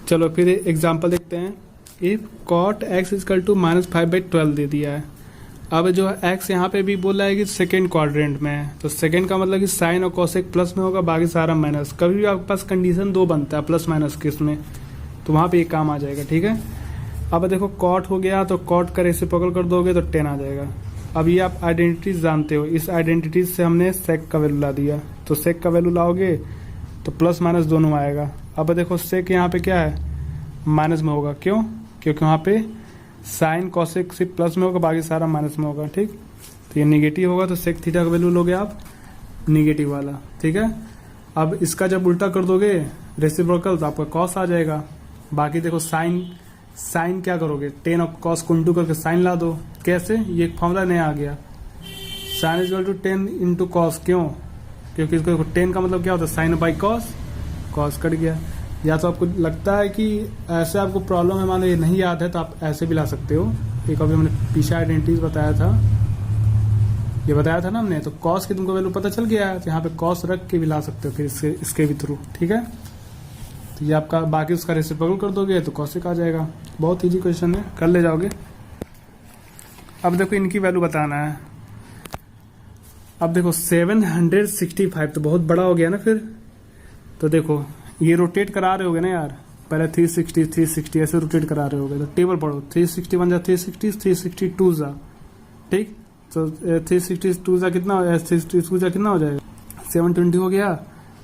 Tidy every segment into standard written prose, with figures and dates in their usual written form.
चलो फिर एग्जांपल देखते हैं। If cot x equal to -5/12 दे दिया है। अब जो एक्स यहाँ पे भी बोला है कि सेकेंड क्वाड्रेंट में है, तो सेकेंड का मतलब कि साइन और कोसेक प्लस में होगा, बाकी सारा माइनस। कभी भी आपके पास कंडीशन 2 बनता है प्लस माइनस किस में, तो वहाँ पे एक काम आ जाएगा। ठीक है, अब देखो कॉट हो गया तो कॉट का रेसिप्रोकल कर दोगे तो 10 आ जाएगा। अब ये आप आइडेंटिटीज जानते हो, इस आइडेंटिटीज से हमने सेक का वैल्यू ला दिया, तो सेक का वैल्यू लाओगे तो प्लस माइनस दोनों आएगा। अब देखो सेक यहाँ पे क्या है, माइनस में होगा। क्यों? क्योंकि वहाँ पे साइन कॉसेक सिर्फ प्लस में होगा, बाकी सारा माइनस में होगा। ठीक, तो ये निगेटिव होगा, तो सेक थीटा का वैल्यू लोगे आप निगेटिव वाला। ठीक है, अब इसका जब उल्टा कर दोगे रेसिप्रोकल तो आपका कॉस आ जाएगा। बाकी देखो साइन क्या करोगे, 10 और कॉस को इंटू करके साइन ला दो। कैसे? ये एक फॉर्मूला नया आ गया, sine is equal to 10 into cos. क्यों? क्योंकि इसको 10 का मतलब क्या होता है, साइन बाई कॉस, कॉस कट गया। या तो आपको लगता है कि ऐसे आपको प्रॉब्लम है, मान लो ये नहीं याद है, तो आप ऐसे भी ला सकते हो। एक अभी हमने पीछे आइडेंटिटीज बताया था, ये बताया था ना हमने, तो कॉस की तुमको वैल्यू पता चल गया है, तो यहाँ पे कॉस रख के भी ला सकते हो फिर इसके भी थ्रू। ठीक है, तो ये आपका बाकी उसका रेसिप्रोकल कर दोगे तो कॉसेक आ जाएगा। बहुत इजी क्वेश्चन है, कर ले जाओगे। अब देखो इनकी वैल्यू बताना है। अब देखो 765 तो बहुत बड़ा हो गया ना फिर, तो देखो ये रोटेट करा रहे होगे ना यार, पहले 360 ऐसे रोटेट करा रहे होगे, तो टेबल पढ़ो। 361 जा 360, 362 जा। ठीक, तो 362 जा कितना, 362 जा कितना हो जाएगा, 720 हो गया,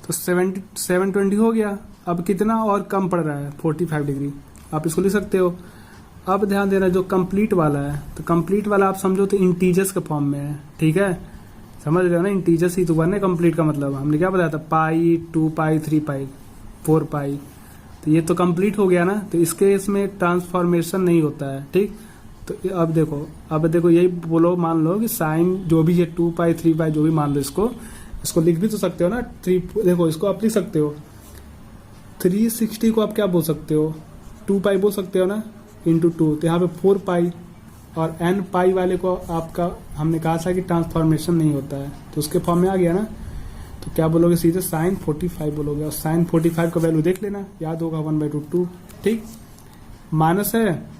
तो 720 हो गया। अब कितना और कम पड़ रहा है, 45 डिग्री, आप इसको लिख सकते हो। अब ध्यान देना, जो कंप्लीट वाला है, तो कंप्लीट वाला आप समझो तो इंटीजर्स के फॉर्म में है। ठीक है, समझ रहे हो ना, इंटीजर्स ही तो बनने कंप्लीट का मतलब। हमने क्या बताया था, पाई, 2 पाई, 3 पाई, 4 पाई, तो ये तो कंप्लीट हो गया ना, तो इसके इसमें ट्रांसफॉर्मेशन नहीं होता है। ठीक, तो अब देखो यही बोलो, मान लो कि साइन जो भी है 2 पाई 3 पाई जो भी मान लो, इसको लिख भी तो सकते हो ना। देखो इसको आप लिख सकते हो 360 को आप क्या बोल सकते हो, 2 पाई बोल सकते हो ना, इंटू 2, तो यहाँ पे 4 पाई, और n पाई वाले को आपका हमने कहा था कि ट्रांसफॉर्मेशन नहीं होता है, तो उसके फॉर्म में आ गया ना, तो क्या बोलोगे, सीधे साइन 45 बोलोगे। और साइन 45 का वैल्यू देख लेना, याद होगा 1/2। ठीक, माइनस है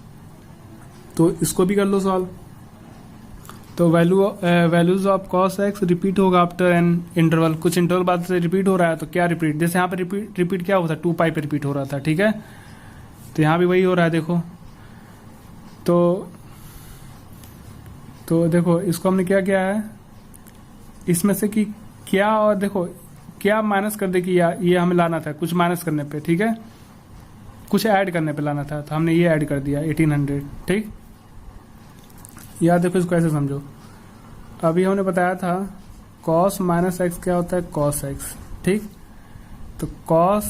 तो इसको भी कर लो सॉल्व। तो values of cos x repeat होगा आफ्टर एन इंटरवल, कुछ इंटरवल बाद से रिपीट हो रहा है, तो क्या रिपीट, जैसे यहाँ पे रिपीट क्या होता है, 2 पाई पे रिपीट हो रहा था। ठीक है, तो यहाँ भी वही हो रहा है। देखो तो देखो इसको हमने क्या किया है, इसमें से कि क्या, और देखो क्या माइनस कर दे कि ये हमें लाना था, कुछ माइनस करने पे, ठीक है, कुछ ऐड करने पे लाना था, तो हमने ये ऐड कर दिया 1800। ठीक, याद देखो इसको ऐसे समझो। अभी हमने बताया था cos माइनस एक्स क्या होता है, cos एक्स। ठीक, तो cos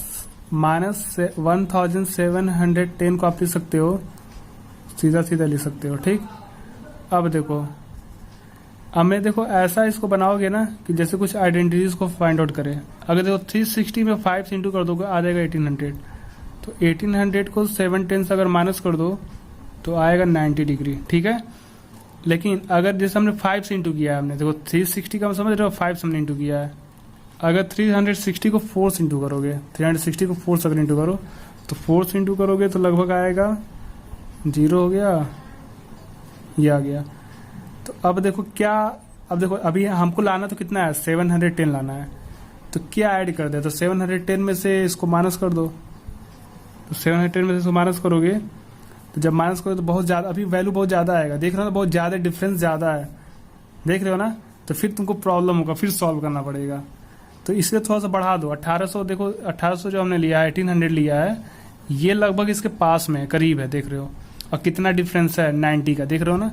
माइनस 1710 को आप लिख सकते हो, सीधा सीधा लिख सकते हो। ठीक, अब देखो हमें देखो ऐसा इसको बनाओगे ना कि जैसे कुछ आइडेंटिटीज को फाइंड आउट करें। अगर देखो 360 में 5 से इंटू कर दोगे आ जाएगा 1800, तो 1800 को 710 से अगर माइनस कर दो तो आएगा 90 डिग्री। ठीक है, लेकिन अगर जैसे हमने 5 से इंटू किया है, हमने देखो 360 का समझ रहे हो, 5 से हमने इंटू किया है। अगर 360 को 4 से इंटू करोगे, 360 को 4 से अगर इंटू करो तो 4 से इंटू करोगे तो लगभग आएगा 0 हो गया, ये आ गया। तो अब देखो अभी हमको लाना तो कितना है, 710 लाना है, तो क्या ऐड कर दे, तो 710 में से इसको माइनस कर दो, तो 710 में से इसको माइनस करोगे तो जब माइनस करोगे तो बहुत ज्यादा, अभी वैल्यू बहुत ज्यादा आएगा, देख रहे हो ना, बहुत ज्यादा डिफरेंस ज्यादा है, देख रहे हो ना, तो फिर तुमको प्रॉब्लम होगा, फिर सॉल्व करना पड़ेगा। तो इसलिए थोड़ा सा बढ़ा दो, 1800, देखो 1800 जो हमने लिया है, 1800 लिया है, ये लगभग इसके पास में करीब है, देख रहे हो, और कितना डिफरेंस है 90 का, देख रहे हो ना।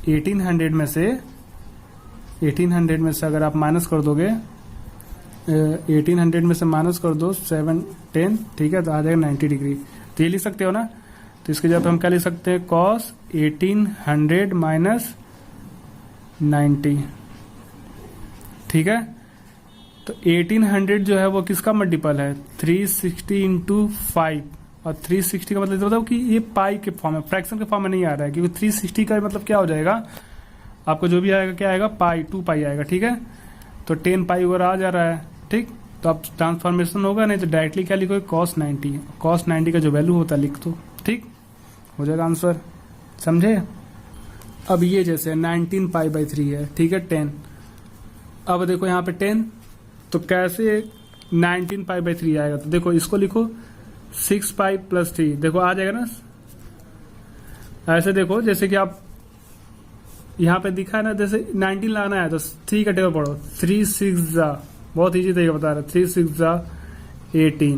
1800 में से अगर आप माइनस कर दोगे, 1800 में से माइनस कर दो 710, ठीक है, तो आ जाएगा 90 डिग्री। तो ये लिख सकते हो ना, तो इसके जब हम क्या लिख सकते हैं, cos 1800 माइनस 90। ठीक है, तो 1800 जो है वो किसका मल्टीपल है, 360 इंटू 5, और 360 का मतलब बताओ कि ये पाई के फॉर्म में, फ्रैक्शन के फॉर्म में नहीं आ रहा है, क्योंकि 360 का मतलब क्या हो जाएगा, आपको जो भी आएगा क्या आएगा, पाई, 2 पाई आएगा। ठीक है, तो 10 पाई वगैरह आ जा रहा है। ठीक, तो अब ट्रांसफॉर्मेशन होगा नहीं तो डायरेक्टली क्या लिखोगे cos 90, cos 90 का जो वैल्यू होता है लिख दो, ठीक हो जाएगा आंसर, समझे। अब ये जैसे 19 पाई बाई 3 है, ठीक है 10, अब देखो यहाँ पे 10 तो कैसे 19 पाई बाई 3 आएगा, तो देखो इसको लिखो 6 पाई प्लस 3, देखो आ जाएगा ना ऐसे, देखो जैसे कि आप यहाँ पे दिखा है ना, जैसे 19 लाना है तो 3 का टेबल पढ़ो, 3 6 जा, बहुत इजी तरीका बता रहा है, 3 6 जा 18,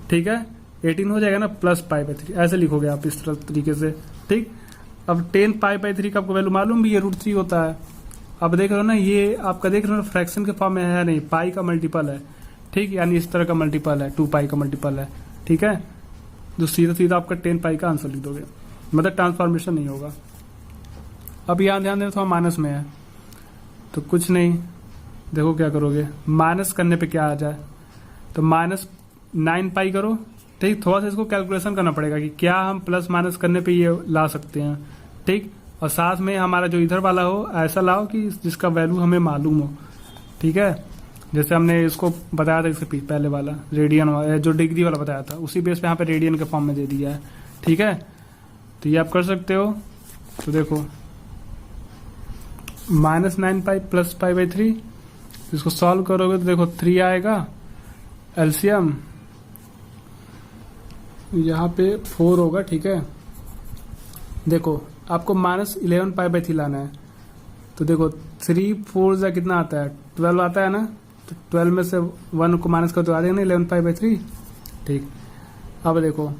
ठीक है 18 हो जाएगा ना, प्लस पाई बाई 3 ऐसे लिखोगे आप इस तरह तरीके से, ठीक। अब 10 पाई बाई 3 का आपको वैल्यू मालूम भी है, √3 होता है। अब देख रहे हो ना, ये आपका देख रहे हो ना फ्रैक्शन के फॉर्म में है नहीं, पाई का मल्टीपल है, ठीक, यानी इस तरह का मल्टीपल है, 2 पाई का मल्टीपल है, ठीक है, जो सीधा सीधा आपका 10 पाई का आंसर लिख दोगे, मतलब ट्रांसफॉर्मेशन नहीं होगा। अब यहाँ ध्यान देना, थोड़ा माइनस में है तो कुछ नहीं, देखो क्या करोगे, माइनस करने पे क्या आ जाए, तो -9 पाई करो, ठीक, थोड़ा सा इसको कैलकुलेशन करना पड़ेगा कि क्या हम प्लस माइनस करने पे ये ला सकते हैं, ठीक, और साथ में हमारा जो इधर वाला हो ऐसा लाओ कि जिसका वैल्यू हमें मालूम हो, ठीक है, जैसे हमने इसको बताया था इससे पहले वाला रेडियन वाला, जो डिग्री वाला बताया था, उसी बेस पे यहाँ पे रेडियन के फॉर्म में दे दिया है, ठीक है, तो ये आप कर सकते हो। तो देखो -9 पाई प्लस पाई बाई 3, इसको सॉल्व करोगे तो देखो 3 आएगा, एलसीएम यहाँ पे 4 होगा, ठीक है, देखो आपको -11 पाई बाई 3 लाना है, तो देखो 3 4 जा कितना आता है, 12 आता है ना, तो 12 में से 1 को माइनस कर तो आ जाएगा ना 11 पाई बाई 3, ठीक। अब देखो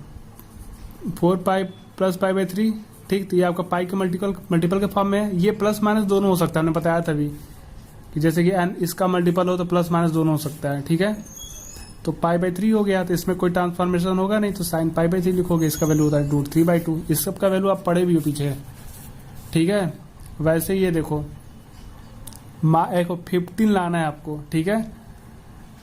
4 पाई प्लस पाई बाई 3, ठीक, तो ये आपका पाई के मल्टीपल के फॉर्म में है, ये प्लस माइनस दोनों हो सकता है, हमने बताया था अभी कि जैसे कि n इसका मल्टीपल हो तो प्लस माइनस दोनों हो सकता है, ठीक है, तो पाई बाई 3 हो गया, तो इसमें कोई ट्रांसफॉर्मेशन होगा नहीं, तो साइन पाई बाई 3 लिखोगे, इसका वैल्यू होता है √3/2, इस सब का वैल्यू आप पढ़े भी हो पीछे, ठीक है। वैसे ये देखो 15 लाना है आपको, ठीक है,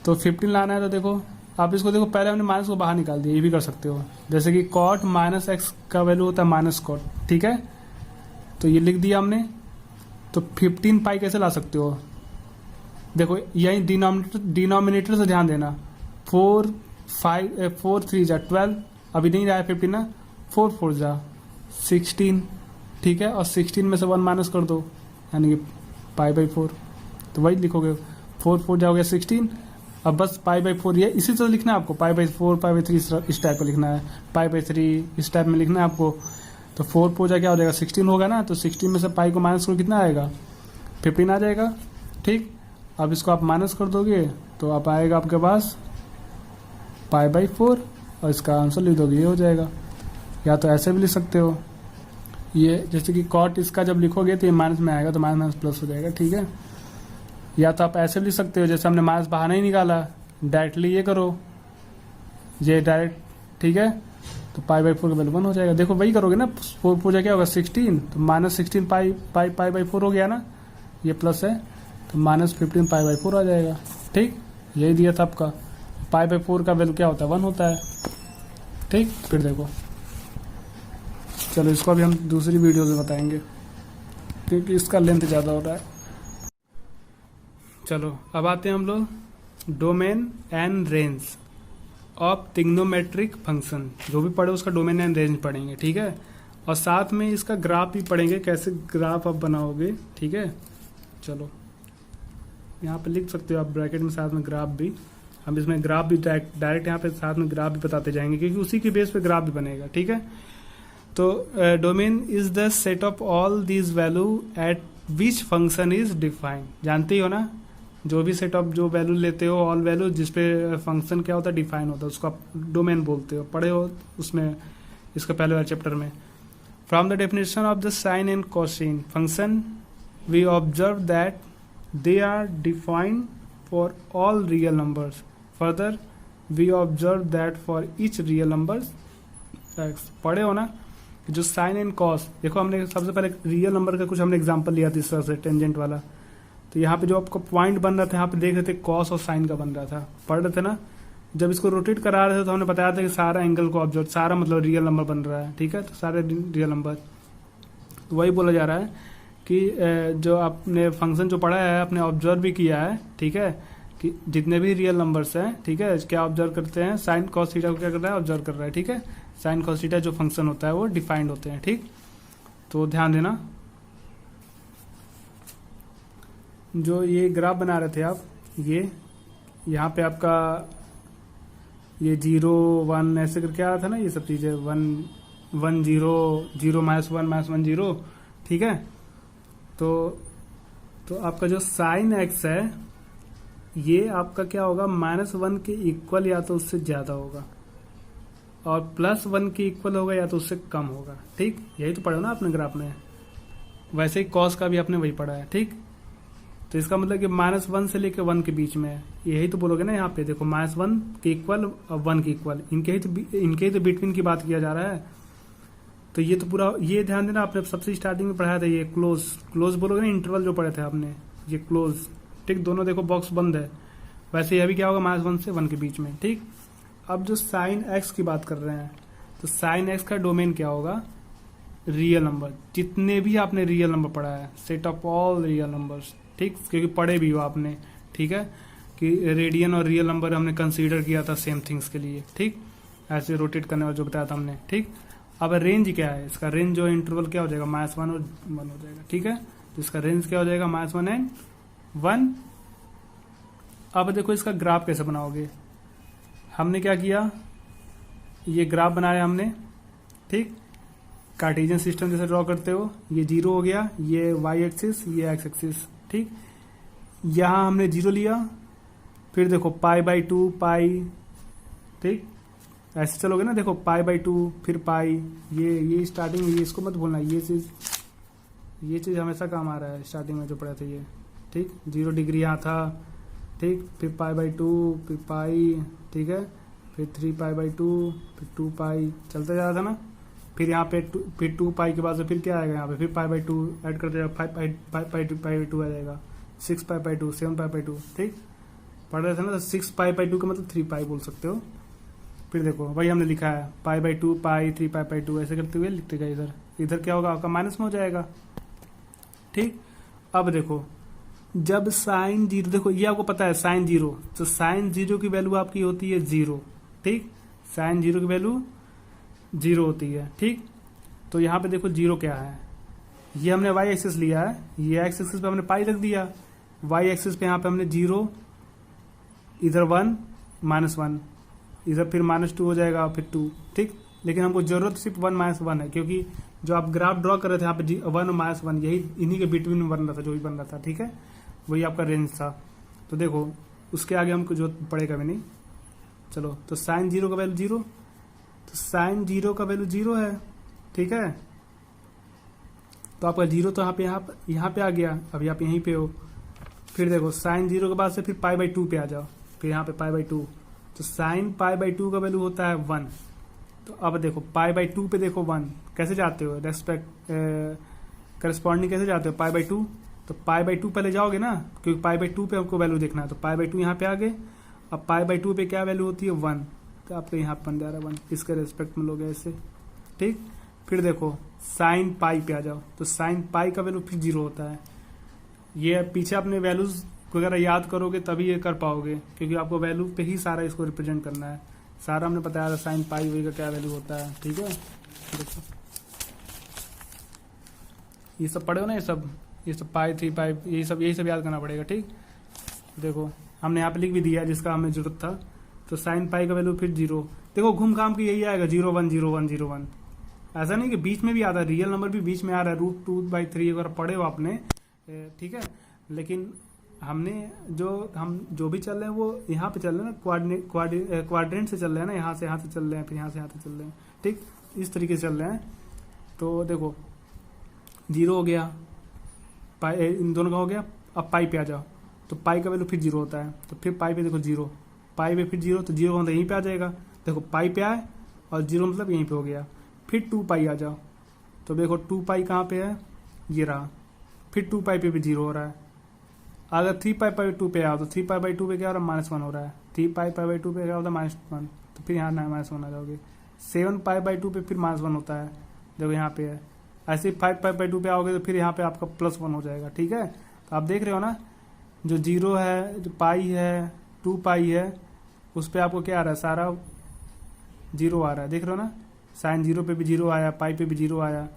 तो 15 लाना है, तो देखो आप इसको देखो, पहले हमने माइनस को बाहर निकाल दिया, ये भी कर सकते हो, जैसे कि cot -x का वैल्यू होता है -cot, ठीक है, तो ये लिख दिया हमने, तो 15 पाई कैसे ला सकते हो, देखो यही डिनोमिनेटर से ध्यान देना, 4 3 जा 12, अभी नहीं रहा है 15 ना, 4 4 जा 16, ठीक है, और 16 में से 1 माइनस कर दो, यानी कि पाई बाई 4, तो वही लिखोगे, 4 4 जाओगे 16, अब बस पाई बाई 4 ये इसी तरह लिखना है आपको, पाई बाई 4 पाई बाई 3 इस टाइप का लिखना है, पाई बाई 3 इस टाइप में लिखना है आपको, तो 4 4 जा क्या हो जाएगा 16 होगा ना, तो 16 में से पाई को माइनस करो कितना आएगा 15 आ जाएगा, ठीक। अब इसको आप माइनस कर दोगे तो आप आएगा आपके पास पाई बाई 4, और इसका आंसर लिख दोगे, ये हो जाएगा। या तो ऐसे भी लिख सकते हो, ये जैसे कि कॉट इसका जब लिखोगे तो ये माइनस में आएगा, तो माइनस प्लस हो जाएगा, ठीक है। या तो आप ऐसे भी लिख सकते हो, जैसे हमने माइनस बाहर नहीं निकाला, डायरेक्टली ये करो, ये डायरेक्ट, ठीक है, तो पाई बाई 4 का वैल्यू 1 हो जाएगा, देखो वही करोगे ना, 4 4 क्या होगा 16, तो -16 पाई बाई 4 हो गया ना, ये प्लस है, तो -15 पाई बाई 4 आ जाएगा, ठीक, यही दिया था आपका, पाई बाई 4 का वैल्यू क्या होता है 1 होता है, ठीक। फिर देखो, चलो इसको अभी हम दूसरी वीडियो में बताएंगे क्योंकि इसका लेंथ ज़्यादा हो रहा है। चलो अब आते हैं हम लोग domain and range of trigonometric function, जो भी पढ़े उसका डोमेन एंड रेंज पढ़ेंगे, ठीक है, और साथ में इसका ग्राफ भी पढ़ेंगे, कैसे ग्राफ आप बनाओगे, ठीक है। चलो यहाँ पे लिख सकते हो आप ब्रैकेट में साथ में ग्राफ भी, हम इसमें ग्राफ भी डायरेक्ट यहाँ पे साथ में ग्राफ भी बताते जाएंगे क्योंकि उसी के बेस पे ग्राफ भी बनेगा, ठीक है। तो domain is the set of all these value eight which function is defined, जानते ही हो ना, जो भी सेट ऑफ जो वैल्यू लेते हो, ऑल वैल्यू जिसपे फंक्शन क्या होता है डिफाइन होता है, उसको आप डोमेन बोलते हो, पढ़े हो उसमें इसका पहले वाले चैप्टर में। From the definition of the sine and cosine function we observe that they are defined for all real numbers. Further, we observe that for each real numbers, पढ़े हो ना, जो साइन एंड कॉस, देखो हमने सबसे पहले real number का कुछ हमने एग्जांपल लिया था इस तरह से टेंजेंट वाला, तो यहाँ पे जो आपका पॉइंट बन रहा था, यहाँ पे देख रहे थे कॉस और साइन का बन रहा था, पढ़ रहे थे ना। जब इसको रोटेट करा रहे थे तो हमने बताया था कि सारा एंगल को ऑब्जर्व, सारा मतलब रियल नंबर बन रहा है, ठीक है, तो सारे रियल नंबर, तो वही बोला जा रहा है कि जो आपने फंक्शन जो पढ़ा है आपने ऑब्जर्व भी किया है, ठीक है, कि जितने भी रियल नंबर्स हैं, ठीक है, क्या ऑब्जर्व करते हैं, साइन कॉस थीटा को क्या कर रहा है, ऑब्जर्व कर रहा है, ठीक है। साइन कॉस थीटा जो फंक्शन होता है वो डिफाइंड होते हैं, ठीक। तो ध्यान देना, जो ये ग्राफ बना रहे थे आप, ये यहाँ पे आपका ये 0 1 ऐसे करके आ रहा था ना, ये सब चीजें 1 1 0 0 -1 -1 0, ठीक है। तो आपका जो साइन एक्स है ये आपका क्या होगा, -1 के इक्वल या तो उससे ज्यादा होगा, और +1 के इक्वल होगा या तो उससे कम होगा, ठीक। यही तो पढ़ा ना आपने ग्राफ में। वैसे ही कॉस का भी आपने वही पढ़ा है, ठीक। तो इसका मतलब कि -1 से लेकर 1 के बीच में है, यही तो बोलोगे ना। यहाँ पे देखो -1 के इक्वल और 1 के इक्वल, इनके ही तो बिटवीन की बात किया जा रहा है। तो ये तो पूरा, ये ध्यान देना, आपने सबसे स्टार्टिंग में पढ़ाया था, ये क्लोज बोलोगे ना, इंटरवल जो पढ़े थे आपने, ये क्लोज, ठीक। दोनों देखो बॉक्स बंद है। वैसे यह भी क्या होगा, -1 से 1 के बीच में, ठीक। अब जो साइन एक्स की बात कर रहे हैं, तो साइन एक्स का डोमेन क्या होगा, रियल नंबर। जितने भी आपने रियल नंबर पढ़ा है, set of all real numbers, ठीक, क्योंकि पढ़े भी हो आपने, ठीक है, कि रेडियन और रियल नंबर हमने कंसीडर किया था सेम थिंग्स के लिए, ठीक। ऐसे रोटेट करने वाला जो बताया था हमने, ठीक। अब रेंज क्या है इसका, रेंज जो इंटरवल क्या हो जाएगा, -1 और 1 हो जाएगा, ठीक है। तो इसका रेंज क्या हो जाएगा, -1 एंड 1। अब देखो इसका ग्राफ कैसे बनाओगे। हमने क्या किया, ये ग्राफ बनाया हमने, ठीक। कार्टेशियन सिस्टम जैसे ड्रॉ करते हो, ये 0 हो गया, ये y एक्सिस, ये x एक्सिस, ठीक। यहां हमने 0 लिया, फिर देखो π/2 पाई, ठीक, ऐसे चलोगे ना, देखो π/2 फिर पाई, ये स्टार्टिंग में, ये इसको मत भूलना, ये चीज हमेशा काम आ रहा है स्टार्टिंग में जो पढ़ा था ये, ठीक। 0 डिग्री यहाँ था, ठीक, फिर π/2 फिर पाई, ठीक है, फिर 3π/2 फिर 2 पाई, चलता जा रहा था ना। फिर यहाँ पे फिर 2 पाई के बाद से फिर क्या आएगा, यहाँ पे फिर π/2 ऐड करते जाओ, 5π/2 आ जाएगा, 6π/2 7π/2, ठीक। पढ़ रहे थे ना, तो 6π/2 का मतलब 3 पाई बोल सकते हो। फिर देखो वही हमने लिखा है, π/2 पाई 3π/2 ऐसे करते हुए लिखते गए। इधर क्या होगा आपका, माइनस में हो जाएगा, ठीक। अब देखो जब साइन 0, देखो ये आपको पता है साइन 0, तो साइन 0 की वैल्यू आपकी होती है 0, ठीक। साइन 0 की वैल्यू 0 होती है, ठीक। तो यहाँ पे देखो 0 क्या है, ये हमने y एक्सिस लिया है, ये x एक्सिस पे हमने पाई रख दिया, y एक्सिस पे यहाँ पे हमने 0, इधर 1 -1, इधर फिर -2 हो जाएगा, फिर 2, ठीक। लेकिन हमको जरूरत सिर्फ 1 -1 है, क्योंकि जो आप ग्राफ ड्रॉ कर रहे थे यहाँ पे 1 और -1, यही इन्हीं के बिटवीन में बन रहा था, जो भी बन रहा था, ठीक है, वही आपका रेंज था। तो देखो उसके आगे हमको जो पड़ेगा भी नहीं। चलो, तो साइन 0 का वैल्यू 0, तो साइन 0 का वैल्यू 0 है, ठीक है। तो आपका 0 तो यहाँ पे आ गया, अभी आप यहीं पे हो। फिर देखो साइन 0 के बाद से फिर π/2 पे आ जाओ, फिर यहाँ पे π/2, तो साइन π/2 का वैल्यू होता है 1। तो अब देखो π/2 पे देखो 1 कैसे जाते हो, करस्पॉन्डिंग कैसे जाते हो, π/2, तो π/2 पहले जाओगे ना, क्योंकि π/2 पे हमको वैल्यू देखना है, तो π/2 यहाँ पे आ गए। अब π/2 पे क्या वैल्यू होती है, 1, तो आपको यहाँ पे बन जा रहा है 1, इसके रेस्पेक्ट में लोगे ऐसे, ठीक। फिर देखो साइन पाई पे आ जाओ, तो साइन पाई का वैल्यू फिर 0 होता है। ये पीछे अपने वैल्यूज वगैरह याद करोगे तभी ये कर पाओगे, क्योंकि आपको वैल्यू पे ही सारा इसको रिप्रेजेंट करना है। सारा हमने बताया था साइन पाई वही का क्या वैल्यू होता है, ठीक है। देखो ये सब पढ़े हो ना, ये सब पाई 3 पाई, यही सब याद करना पड़ेगा, ठीक। देखो हमने यहाँ पे लिख भी दिया जिसका हमें जरूरत था। तो साइन पाई का वैल्यू फिर 0, देखो घूम घाम के यही आएगा 0 1 0 1 0 1। ऐसा नहीं कि बीच में भी आता है, रियल नंबर भी बीच में आ रहा है, √2/3 अगर पढ़े हो आपने, ठीक है। लेकिन हमने हम जो भी चल रहे हैं वो यहाँ पे चल रहे हैं ना, क्वाड्रेंट से चल रहे हैं ना, यहाँ से चल रहे हैं, फिर यहाँ से चल रहे हैं, ठीक, इस तरीके से चल रहे हैं। तो देखो 0 हो गया, पाई इन दोनों का हो गया। अब पाई पे आ जाओ, तो पाई का वैल्यू फिर 0 होता है, तो फिर पाई पे देखो 0, पाई पे फिर 0, तो 0 का मतलब यहीं पे आ जाएगा। देखो पाई पे आए और 0 मतलब यहीं पे हो गया। फिर 2 पाई आ जाओ, तो देखो 2 पाई कहाँ पे है, ये रहा। फिर 2 पाई पे भी 0 हो रहा है। अगर 3π/2 पे आओ, तो 3π/2 पे क्या हो रहा है, -1 हो रहा है। 3π/2 पे क्या होता है, -1, तो फिर यहाँ -1 आ जाओगे। 7π/2 पे फिर -1 होता है, देखो यहाँ पे है। ऐसे 5π/2 पे आओगे तो फिर यहाँ पे आपका +1 हो जाएगा, ठीक है। तो आप देख रहे हो ना जो 0 है, जो पाई है, 2 पाई है, उस पर आपको क्या आ रहा है, सारा 0 आ रहा है, देख रहे हो ना। साइन 0 पे भी 0 आया, पाई पे भी 0 आया।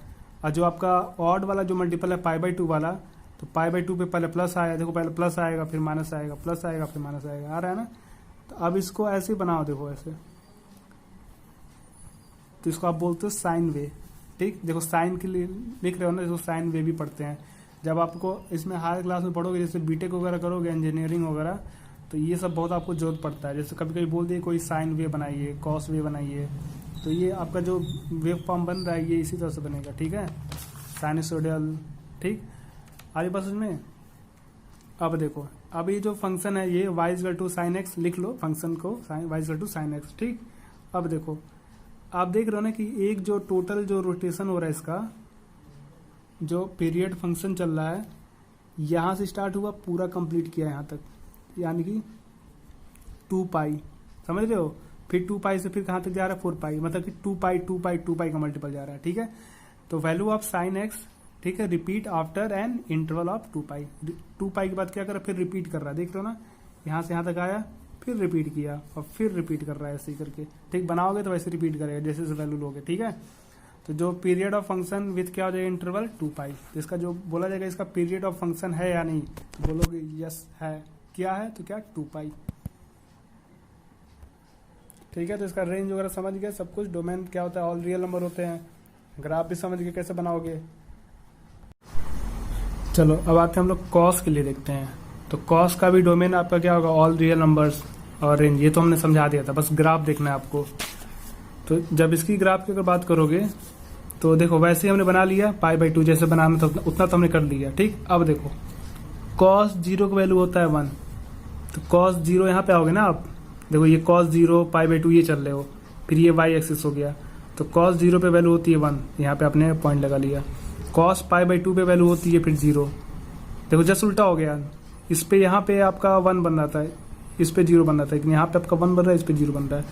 और जो आपका ऑड वाला जो मल्टीपल है π/2 वाला, तो π/2 पे पहले प्लस आया, देखो पहले प्लस आएगा फिर माइनस आएगा, प्लस आएगा फिर माइनस आएगा, आ रहा है ना। तो अब इसको ऐसे बनाओ, देखो ऐसे, तो इसको आप बोलते हो साइन वे। ठीक, देखो साइन के लिए लिख रहे हो ना, इसको साइन वे भी पढ़ते हैं। जब आपको इसमें हायर क्लास में पढ़ोगे, जैसे बीटेक वगैरह करोगे, इंजीनियरिंग वगैरह, तो ये सब बहुत आपको जरूरत पड़ता है। जैसे कभी कभी बोल दिए कोई साइन वे बनाइए, कॉस वे बनाइए, तो ये आपका जो वेव फॉर्म बन रहा है ये इसी तरह से बनेगा। ठीक है, साइनसोइडल। ठीक, आगे बस में। अब देखो, अब ये जो फंक्शन है ये y equal to sine x लिख लो, फंक्शन को y equal to sine x. ठीक, अब देखो, आप देख रहे हो ना कि एक जो टोटल जो रोटेशन हो रहा है, इसका जो पीरियड फंक्शन चल रहा है, यहां से स्टार्ट हुआ, पूरा कंप्लीट किया यहां तक, यानी कि 2 पाई, समझ रहे हो। फिर 2 पाई से फिर कहां तक जा रहा है, 4 पाई, मतलब कि 2 पाई 2 पाई 2 पाई का मल्टीपल जा रहा है। ठीक है, तो वैल्यू ऑफ साइन एक्स, ठीक है, repeat after an interval of 2 पाई। 2 पाई के बाद क्या कर रहा है, फिर रिपीट कर रहा है, देख रहे हो ना, यहां से यहां तक आया, फिर रिपीट किया और फिर रिपीट कर रहा है, ऐसे ही करके। ठीक, बनाओगे तो वैसे रिपीट करेगा जैसे जैसे वैल्यू लोगे। ठीक है, तो जो पीरियड ऑफ फंक्शन विथ क्या हो जाएगा, इंटरवल 2 पाई। इसका जो बोला जाएगा इसका पीरियड ऑफ फंक्शन है या नहीं, तो बोलोगे यस है, क्या है, तो क्या 2 पाई। ठीक है, तो इसका रेंज वगैरह समझ गए, सब कुछ। डोमेन क्या होता है, ऑल रियल नंबर होते हैं। ग्राफ भी समझ गए कैसे बनाओगे। चलो अब आते हैं हम लोग कॉस के लिए देखते हैं। तो कॉस का भी डोमेन आपका क्या होगा, ऑल रियल नंबर्स और रेंज। ये तो हमने समझा दिया था, बस ग्राफ देखना है आपको। तो जब इसकी ग्राफ की अगर बात करोगे तो देखो, वैसे ही हमने बना लिया, π/2 जैसे बनाना था उतना तो हमने कर लिया। ठीक, अब देखो कॉस 0 का वैल्यू होता है 1, तो कॉस 0 यहाँ पे आओगे ना आप, देखो ये कॉस 0 π/2 ये चल रहे हो, फिर ये y एक्सिस हो गया, तो कॉस 0 पे वैल्यू होती है 1, यहाँ पे आपने पॉइंट लगा लिया। कॉस π/2 पे वैल्यू होती है फिर 0, देखो जस्ट उल्टा हो गया। इस पे यहाँ पे आपका 1 बन रहा था, इस पे 0 बन रहा था, लेकिन यहाँ पे आपका 1 बन रहा है, इस पे 0 बन रहा है।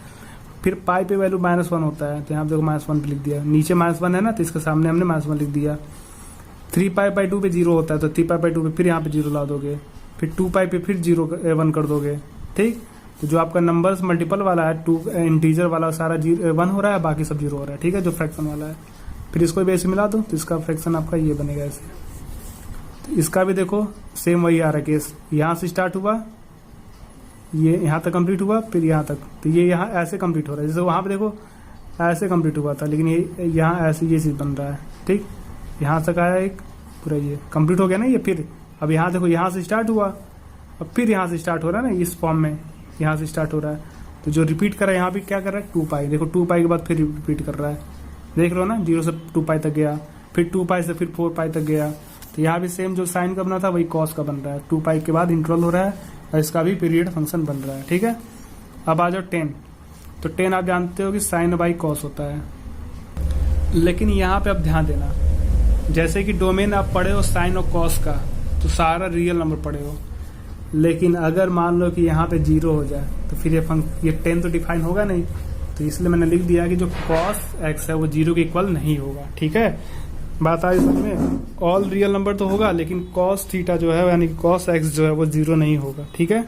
फिर पाई पे वैल्यू -1 होता है, तो यहाँ पे देखो -1 पे लिख दिया, नीचे -1 है ना, तो इसके सामने हमने -1 लिख दिया। 3π/2 पे 0 होता है, तो 3π/2 पे फिर यहाँ पे 0 ला दोगे, फिर 2π पे फिर 1 कर दोगे। ठीक, तो जो आपका नंबर्स मल्टीपल वाला है, 2 इंटीजर वाला सारा 1 हो रहा है, बाकी सब 0 हो रहा है। ठीक है, जो फ्रैक्शन वाला है, फिर इसको भी ऐसे मिला दो, तो इसका फ्रैक्शन आपका ये बनेगा ऐसे। तो इसका भी देखो सेम वही आ रहा है केस, यहाँ से स्टार्ट हुआ, ये यहाँ तक कंप्लीट हुआ, फिर यहाँ तक, तो ये यहाँ ऐसे कंप्लीट हो रहा है। जैसे वहां पे देखो ऐसे कंप्लीट हुआ था, लेकिन ये यहाँ ऐसे ये चीज बन रहा है। ठीक, यहाँ तक आया एक पूरा, ये कंप्लीट हो गया ना ये। फिर अब यहाँ देखो, यहाँ से स्टार्ट हुआ, अब फिर यहाँ से स्टार्ट हो रहा है ना, इस फॉर्म में यहाँ से स्टार्ट हो रहा है। तो जो रिपीट कर रहा है यहाँ भी क्या कर रहा है, 2 पाई, देखो 2 पाई के बाद फिर रिपीट कर रहा है, देख रहे हो ना, 0 से 2 पाई तक गया, फिर 2 पाई से फिर 4 पाई तक गया। तो यहाँ भी सेम जो साइन का बना था वही कॉस का बन रहा है, 2 पाई के बाद इंटरवल हो रहा है और इसका भी पीरियड फंक्शन बन रहा है। ठीक है, अब आ जाओ 10। तो 10 आप जानते हो कि साइन बाई कॉस होता है, लेकिन यहाँ पे आप ध्यान देना, जैसे कि डोमेन आप पढ़े हो साइन और कॉस का, तो सारा रियल नंबर पढ़े हो, लेकिन अगर मान लो कि यहाँ पे 0 हो जाए, तो फिर ये 10 तो डिफाइन होगा नहीं, तो इसलिए मैंने लिख दिया कि जो कॉस एक्स है वो 0 के इक्वल नहीं होगा। ठीक है, बात आई समझ में। ऑल रियल नंबर तो होगा, लेकिन कॉस थीटा जो है, यानी कॉस एक्स जो है वो 0 नहीं होगा। ठीक है,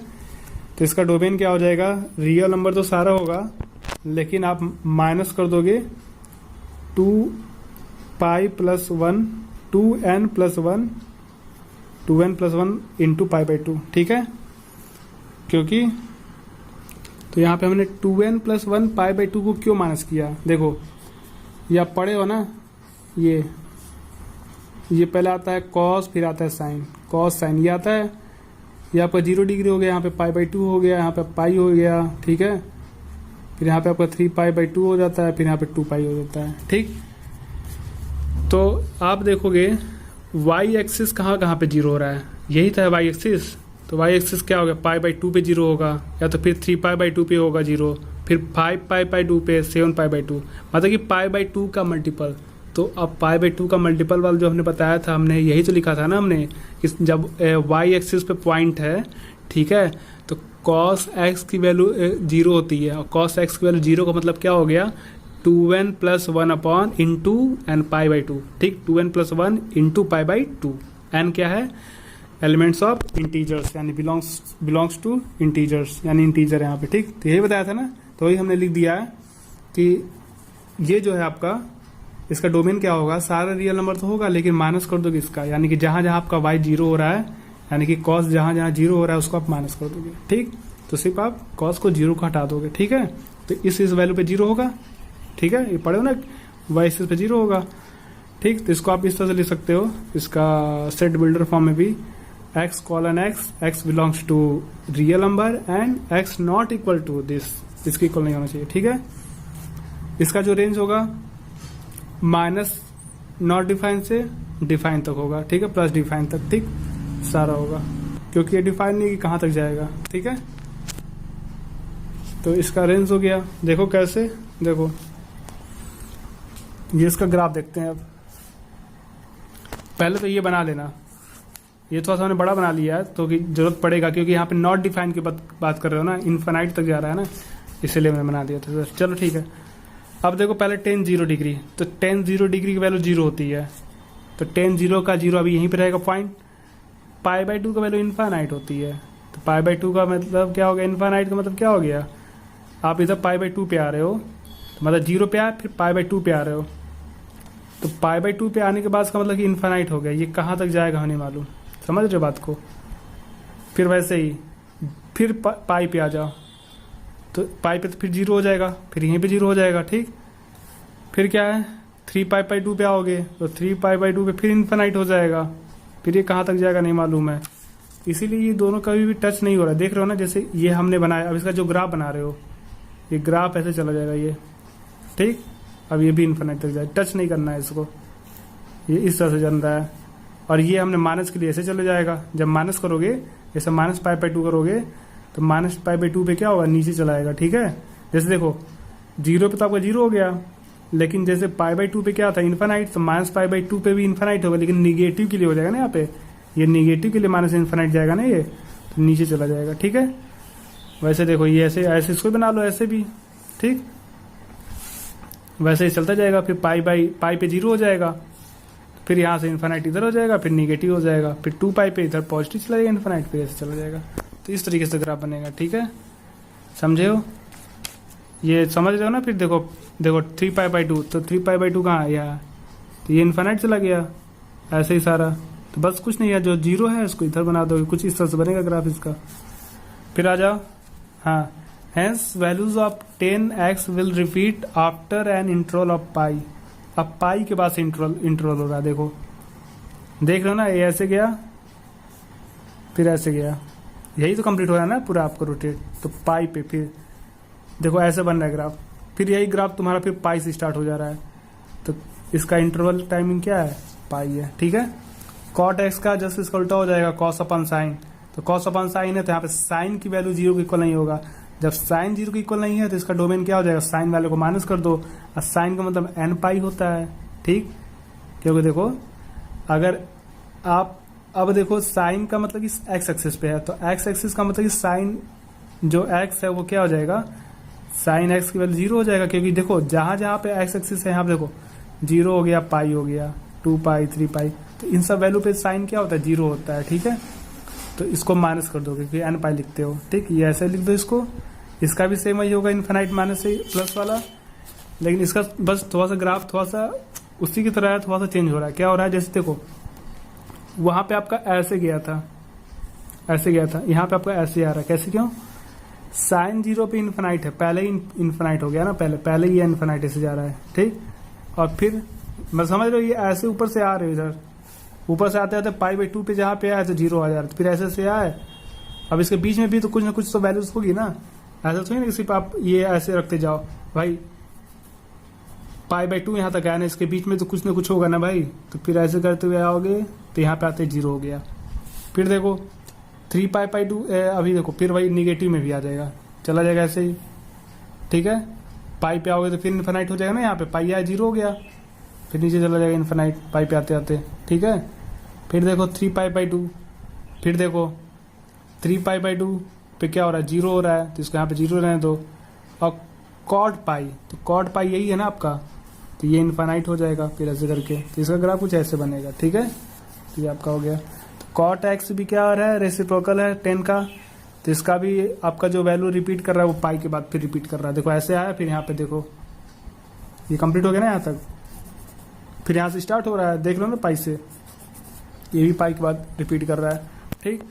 तो इसका डोमेन क्या हो जाएगा, रियल नंबर तो सारा होगा, लेकिन आप माइनस कर दोगे 2π+1 2n+1 इंटू π/2। ठीक है, क्योंकि तो यहाँ पे हमने 2n+1 π/2 को क्यों माइनस किया, देखो ये आप पढ़े हो ना, ये पहले आता है कॉस, फिर आता है साइन, कॉस साइन ये आता है, ये आपका 0 डिग्री हो गया, यहाँ पे π/2 हो गया, यहाँ पे पाई हो गया। ठीक है, फिर यहाँ पे आपका 3π/2 हो जाता है, फिर यहाँ पे 2 पाई हो जाता है। ठीक, तो आप देखोगे y एक्सिस कहाँ कहाँ पे 0 हो रहा है, यही था y एक्सिस, तो y एक्सिस क्या होगा, π/2 पे 0 होगा, या तो फिर 3π/2 पे होगा 0, फिर 5π/2 पे 7π/2, मतलब कि π/2 का मल्टीपल। तो अब π/2 का मल्टीपल वाला जो हमने बताया था, हमने यही तो लिखा था ना हमने, जब y एक्सिस पे पॉइंट है, ठीक है, तो cos x की वैल्यू 0 होती है, और cos x की वैल्यू 0 का मतलब क्या हो गया, 2n+1 इंटू n π/2। ठीक, 2n+1 इंटू π/2, n क्या है, एलिमेंट्स ऑफ इंटीजर्स यानी बिलोंग्स टू इंटीजर्स यानी इंटीजर यहाँ पे, ठीक। तो यही बताया था ना, तो वही हमने लिख दिया है कि ये जो है आपका इसका डोमेन क्या होगा, सारा रियल नंबर तो होगा लेकिन माइनस कर दोगे इसका, यानी कि जहां जहां आपका y जीरो हो रहा है यानी कि कॉस जहां जहां जीरो हो रहा है उसको आप माइनस कर दोगे, ठीक। तो सिर्फ आप कॉस को जीरो को हटा दोगे, ठीक है। तो इस वैल्यू पे जीरो होगा, ठीक है, ये पढ़े हो ना, y इस पे जीरो होगा, ठीक। तो इसको आप इस तरह से लिख सकते हो, इसका सेट बिल्डर फॉर्म में भी x colon x belongs to real number and x not equal to this, इसके इक्वल नहीं होना चाहिए, ठीक है। इसका जो रेंज होगा माइनस नॉट डिफाइन से डिफाइन तक होगा, ठीक है, प्लस डिफाइन तक, ठीक, सारा होगा, क्योंकि ये डिफाइन नहीं कि कहां तक जाएगा, ठीक है। तो इसका रेंज हो गया, देखो कैसे, देखो ये इसका ग्राफ देखते हैं। अब पहले तो ये बना लेना, ये थोड़ा सा हमने बड़ा बना लिया है तो कि जरूरत पड़ेगा, क्योंकि यहाँ पे नॉट डिफाइन की बात कर रहे हो ना, इनफाइनाइट तक जा रहा है ना, इसीलिए मैंने बना दिया था। चलो ठीक है, अब देखो पहले टेन जीरो डिग्री, तो टेन जीरो डिग्री की वैल्यू जीरो होती है, तो टेन जीरो का जीरो अभी यहीं पे रहेगा पॉइंट। पाई बाई टू का वैल्यू इनफाइनाइट होती है, तो पाई बाई टू का मतलब क्या हो गया, इनफाइनाइट का मतलब क्या हो गया, आप इधर पाई बाई टू पे आ रहे हो, तो मतलब जीरो पे आए फिर पाई बाई टू पे आ रहे हो, तो पाई बाई टू पे आने के बाद का मतलब कि इनफाइनाइट हो गया, ये कहाँ तक जाएगा हमें मालूम, समझ रहे हो बात को। फिर वैसे ही फिर पाई पे आ जाओ, तो पाई पे तो फिर जीरो हो जाएगा, फिर यहीं पे जीरो हो जाएगा, ठीक। फिर क्या है, थ्री पाई बाई टू पे आओगे तो थ्री पाई बाई टू पे फिर इन्फिनाइट हो जाएगा, फिर ये कहाँ तक जाएगा नहीं मालूम है, इसीलिए ये दोनों कभी भी टच नहीं हो रहा है। देख रहे हो ना, जैसे ये हमने बनाया, अब इसका जो ग्राफ बना रहे हो, ये ग्राफ ऐसे चला जाएगा ये, ठीक। अब ये भी इन्फिनाइट तक जाए, टच नहीं करना है इसको, ये इस तरह से चल रहा है। और ये हमने माइनस के लिए ऐसे चले जाएगा, जब माइनस करोगे, जैसे माइनस पाई बाई टू करोगे तो माइनस पाई बाई टू पे क्या होगा, नीचे चला जाएगा, ठीक है। जैसे देखो जीरो पे तो आपका जीरो हो गया, लेकिन जैसे पाई बाई टू पे क्या था, इन्फानाइट, तो माइनस पाई बाई टू पे भी इन्फानाइट होगा, लेकिन निगेटिव के लिए हो जाएगा ना, यहाँ पे ये निगेटिव के लिए माइनस इन्फानाइट जाएगा ना, ये तो नीचे चला जाएगा, ठीक है। वैसे देखो ये ऐसे ऐसे इसको बना लो, ऐसे भी, ठीक, वैसे ही चलता जाएगा। फिर पाई पे जीरो हो जाएगा, फिर यहाँ से इन्फानाइट इधर हो जाएगा, फिर निगेटिव हो जाएगा, फिर टू पाई पे इधर पॉजिटिव चला जाएगा, इन्फानाइट पे ऐसे चला जाएगा। तो इस तरीके से ग्राफ बनेगा, ठीक है, समझे हो, ये समझ रहे हो ना। फिर देखो थ्री पाई बाई टू, तो थ्री पाई बाई टू कहाँ है, यहाँ, तो ये इन्फानाइट चला गया, ऐसे ही सारा। तो बस कुछ नहीं है, जो जीरो है उसको इधर बना दो, कुछ इस तरह से बनेगा ग्राफ इसका। फिर आ जाओ, हाँ, hence values of 10x will repeat after an interval of pi. अब पाई के बाद से इंटरवल हो रहा है, देखो देख रहे हो ना, ये ऐसे गया फिर ऐसे गया, यही तो कंप्लीट हो रहा है ना पूरा आपको रोटेट। तो पाई पे फिर देखो ऐसे बन रहा है ग्राफ, फिर यही ग्राफ तुम्हारा फिर पाई से स्टार्ट हो जा रहा है, तो इसका इंटरवल टाइमिंग क्या है, पाई है, ठीक है। कॉट एक्स का जस्ट इसका उल्टा हो जाएगा, कॉस अपन साइन, तो कॉस अपन साइन है तो यहाँ पे साइन की वैल्यू जीरो के इक्वल नहीं होगा। जब साइन जीरो के इक्वल नहीं है तो इसका डोमेन क्या हो जाएगा, साइन वैल्यू को माइनस कर दो, और साइन का मतलब एन पाई होता है, ठीक। क्योंकि देखो अगर आप अब देखो साइन का मतलब कि एक्स एक्सिस पे है, तो एक्स एक्सिस का मतलब कि साइन जो एक्स है वो क्या हो जाएगा, साइन एक्स की वैल्यू जीरो हो जाएगा, क्योंकि देखो जहां जहां पे एक्स एक्सिस है यहाँ पे देखो जीरो हो गया, पाई हो गया, टू पाई, थ्री पाई, तो इन सब वैल्यू पे साइन क्या होता है, जीरो होता है, ठीक है। तो इसको माइनस कर दो क्योंकि एन पाई लिखते हो, ठीक, ये ऐसे लिख दो इसको। इसका भी सेम वही होगा, इन्फिनाइट माइनस से प्लस वाला, लेकिन इसका बस थोड़ा सा ग्राफ थोड़ा सा उसी की तरह है, थोड़ा सा चेंज हो रहा है। क्या हो रहा है, जैसे देखो वहां पे आपका ऐसे गया था, ऐसे गया था, यहाँ पे आपका ऐसे आ रहा है, कैसे, क्यों, साइन जीरो पे इन्फिनाइट है, पहले ही इन्फिनाइट हो गया ना, पहले ही इन्फिनाइट से जा रहा है, ठीक। और फिर मैं समझ रहा हूँ ये ऐसे ऊपर से आ रहे हो, इधर ऊपर से आते आते पाई बाई टू पे जहाँ पे आया तो जीरो आ जा रहा है, तो फिर ऐसे से आए। अब इसके बीच में भी तो कुछ ना कुछ तो वैल्यूज होगी ना, ऐसा तो नहीं कि सिर्फ आप ये ऐसे रखते जाओ भाई, पाई बाई टू यहाँ तक आया ना, इसके बीच में तो कुछ ना कुछ होगा ना भाई, तो फिर ऐसे करते हुए आओगे तो यहाँ पे आते जीरो हो गया। फिर देखो थ्री पाई बाई टू, अभी देखो फिर वही निगेटिव में भी आ जाएगा, चला जाएगा ऐसे ही, ठीक है। पाई पे आओगे तो फिर इन्फिनाइट हो जाएगा ना, यहाँ पे पाई आया जीरो हो गया, फिर नीचे चला जाएगा इन्फिनाइट पाई पे आते आते, ठीक है। फिर देखो थ्री पाई बाई टू, फिर देखो थ्री पाई बाई टू पे क्या हो रहा है, जीरो हो रहा है, तो इसको यहाँ पे जीरो रहने दो। और कॉट पाई, तो कॉट पाई यही है ना आपका, तो ये इन्फिनाइट हो जाएगा फिर ऐसे करके, तो इसका ग्राफ कुछ ऐसे बनेगा, ठीक है। तो ये आपका हो गया। तो कॉट एक्स भी क्या आ रहा है, रेसिप्रोकल है 10 का, तो इसका भी आपका जो वैल्यू रिपीट कर रहा है वो पाई के बाद फिर रिपीट कर रहा है। देखो ऐसे आया, फिर यहाँ पे देखो ये कंप्लीट हो गया ना यहाँ तक, फिर यहाँ से स्टार्ट हो रहा है, देख लो ना पाई से, ये भी पाई के बाद रिपीट कर रहा है। ठीक,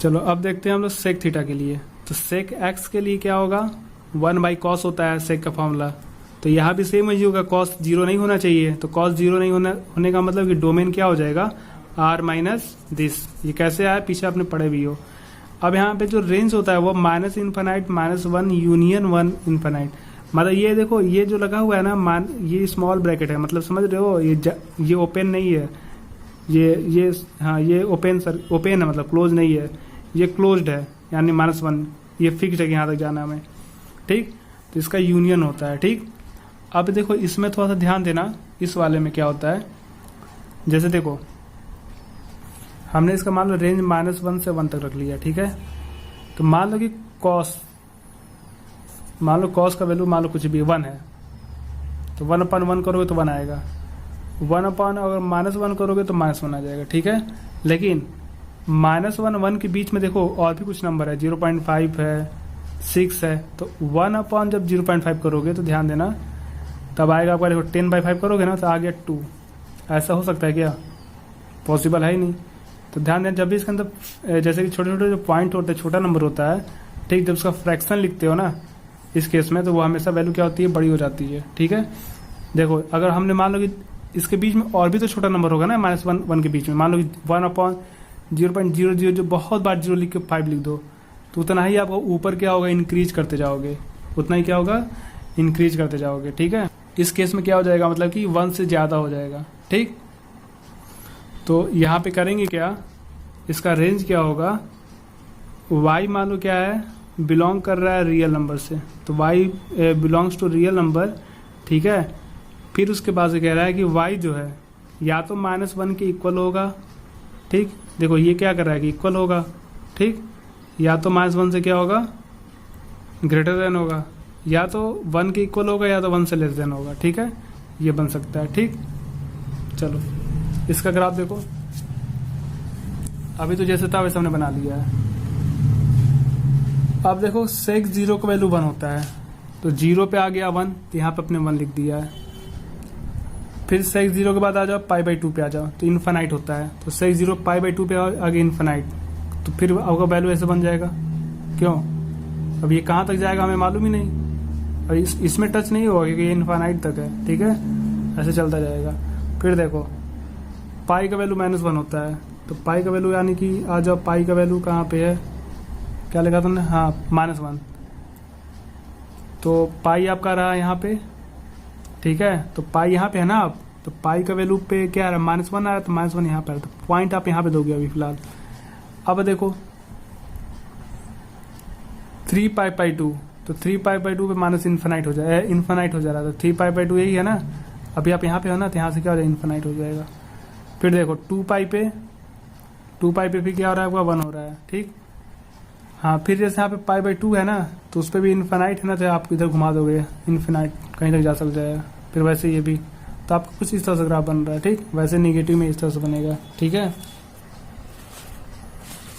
चलो अब देखते हैं हम लोग सेक थीटा के लिए। तो सेक एक्स के लिए क्या होगा, 1/cos होता है सेक का फॉर्मूला, तो यहाँ भी सेम ही होगा, कॉस 0 नहीं होना चाहिए, तो कॉस 0 नहीं होने का मतलब कि डोमेन क्या हो जाएगा, r माइनस दिस। ये कैसे आया, पीछे आपने पढ़े भी हो। अब यहाँ पे जो रेंज होता है वो -∞, -1 यूनियन 1 इन्फानाइट, मतलब ये देखो ये जो लगा हुआ है ना, ये स्मॉल ब्रैकेट है, मतलब समझ रहे हो, ये ओपन नहीं है, ये हाँ ये ओपन है, मतलब क्लोज नहीं है, ये क्लोज्ड है, यानी -1, ये फिक्स्ड है कि यहाँ तक जाना हमें। ठीक, तो इसका यूनियन होता है। ठीक, अब देखो इसमें थोड़ा सा ध्यान देना, इस वाले में क्या होता है, जैसे देखो हमने इसका मान लो रेंज -1 से 1 तक रख लिया। ठीक है, तो मान लो कि कॉस का वैल्यू मान लो कुछ भी 1 है, तो 1/1 करोगे तो 1 आएगा, 1 अगर -1 करोगे तो -1 आ जाएगा। ठीक है, लेकिन -1 के बीच में देखो और भी कुछ नंबर है, 0.5 है, 6 है, तो 1 जब 0.5 करोगे तो ध्यान देना तब आएगा आपका, देखो 10/5 करोगे ना तो आ गया 2। ऐसा हो सकता है क्या, पॉसिबल है ही नहीं। तो ध्यान देना जब भी इसके अंदर जैसे कि छोटे छोटे जो पॉइंट होते हैं, छोटा नंबर होता है, ठीक, जब उसका फ्रैक्शन लिखते हो ना इस केस में, तो वो हमेशा वैल्यू क्या होती है, बड़ी हो जाती है। ठीक है, देखो अगर हमने मान लो कि इसके बीच में और भी तो छोटा नंबर होगा ना, -1 के बीच में, मान लो कि 1/0.00 जो बहुत बार 0 लिख के 5 लिख दो, तो उतना ही आपको ऊपर क्या होगा, इंक्रीज करते जाओगे, उतना ही क्या होगा, इंक्रीज करते जाओगे। ठीक है, इस केस में क्या हो जाएगा, मतलब कि 1 से ज्यादा हो जाएगा। ठीक, तो यहाँ पे करेंगे क्या, इसका रेंज क्या होगा, y मान लो क्या है, बिलोंग कर रहा है रियल नंबर से, तो y belongs to real number. ठीक है, फिर उसके बाद से कह रहा है कि y जो है या तो -1 के इक्वल होगा। ठीक, देखो ये क्या कर रहा है कि इक्वल होगा। ठीक, या तो -1 से क्या होगा, ग्रेटर देन होगा, या तो 1 के इक्वल होगा, या तो 1 से लेस देन होगा। ठीक है, ये बन सकता है। ठीक, चलो इसका ग्राफ देखो, अभी तो जैसे था वैसे हमने बना लिया है। अब देखो सेक 0 का वैल्यू 1 होता है, तो 0 पे आ गया 1, तो यहाँ पे अपने 1 लिख दिया है। फिर सेक 0 के बाद आ जाओ π/2 पे आ जाओ, तो इन्फानाइट होता है, तो सेक 0 π/2 पे आ गया इन्फानाइट, तो फिर आपका वैल्यू ऐसे बन जाएगा। क्यों, अब ये कहाँ तक जाएगा हमें मालूम ही नहीं, और इसमें टच नहीं होगा क्योंकि ये इन्फानाइट तक है। ठीक है, ऐसे चलता जाएगा। फिर देखो पाई का वैल्यू -1 होता है, तो पाई का वैल्यू यानी कि आ जाओ, पाई का वैल्यू कहाँ पे है, क्या लिखा तुमने, हाँ -1, तो पाई आपका रहा यहाँ पे। ठीक है, तो पाई यहाँ पे है ना, आप तो पाई का वैल्यू पे क्या आ रहा है, -1 आ रहा है, तो -1 यहाँ पे आ रहा है, तो पॉइंट आप यहाँ पे दोगे अभी फिलहाल। अब देखो 3π/2, तो 3π/2 पे -इन्फानाइट हो जाए, इन्फानाइट हो जा रहा है, तो 3π/2 यही है ना, अभी आप यहाँ पे हो ना, तो यहाँ से क्या हो जाएगा, इन्फानाइट हो जाएगा। फिर देखो 2π पे फिर क्या हो रहा है, आपका 1 हो रहा है। ठीक, हाँ, फिर जैसे यहाँ पे π/2 है ना, तो उस पर भी इन्फानाइट है ना, तो आप इधर घुमा दोगे, इन्फिनाइट कहीं तक जा सकता जाएगा। फिर वैसे ये भी, तो आपको कुछ इस तरह से ग्राफ बन रहा है। ठीक, वैसे निगेटिव में इस तरह से बनेगा। ठीक है,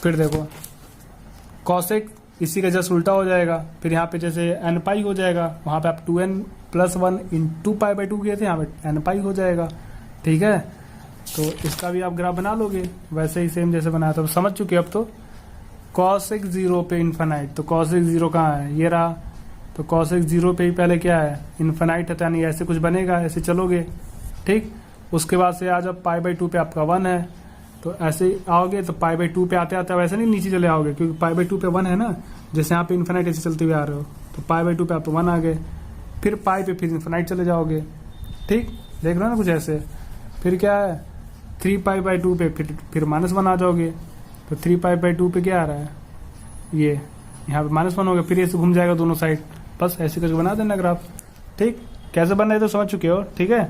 फिर देखो कॉसेक इसी का जस्ट उल्टा हो जाएगा, फिर यहाँ पे जैसे n हो जाएगा, वहाँ पे आप 2n+1 इन 2π/2 किए थे, यहाँ पे n हो जाएगा। ठीक है, तो इसका भी आप ग्राफ बना लोगे वैसे ही सेम जैसे बनाया था, समझ चुके अब तो। कॉसेक 0 पे इन्फानाइट, तो कॉसेक 0 कहाँ है, ये रहा, तो कॉसेक 0 पे ही पहले क्या है, इन्फानाइट है, यानी ऐसे कुछ बनेगा, ऐसे चलोगे। ठीक, उसके बाद से आ जाओ π/2 पे आपका 1 है, तो ऐसे आओगे, तो π/2 पे आते आते वैसे नहीं नीचे चले आओगे, क्योंकि π/2 पे 1 है ना, जैसे यहाँ पे इन्फानाइट ऐसे चलते हुए आ रहे हो, तो π/2 पे आप 1 आ गए, फिर पाई पे फिर इन्फानाइट चले जाओगे। ठीक, देख रहे हो ना कुछ ऐसे। फिर क्या है, 3π/2 पे फिर -1 आ जाओगे, तो 3π/2 पे क्या आ रहा है, ये यहाँ पे -1 हो गया, फिर ऐसे घूम जाएगा दोनों साइड। बस ऐसे करके बना देना ग्राफ। ठीक, कैसे बन रहा है तो समझ चुके हो। ठीक है।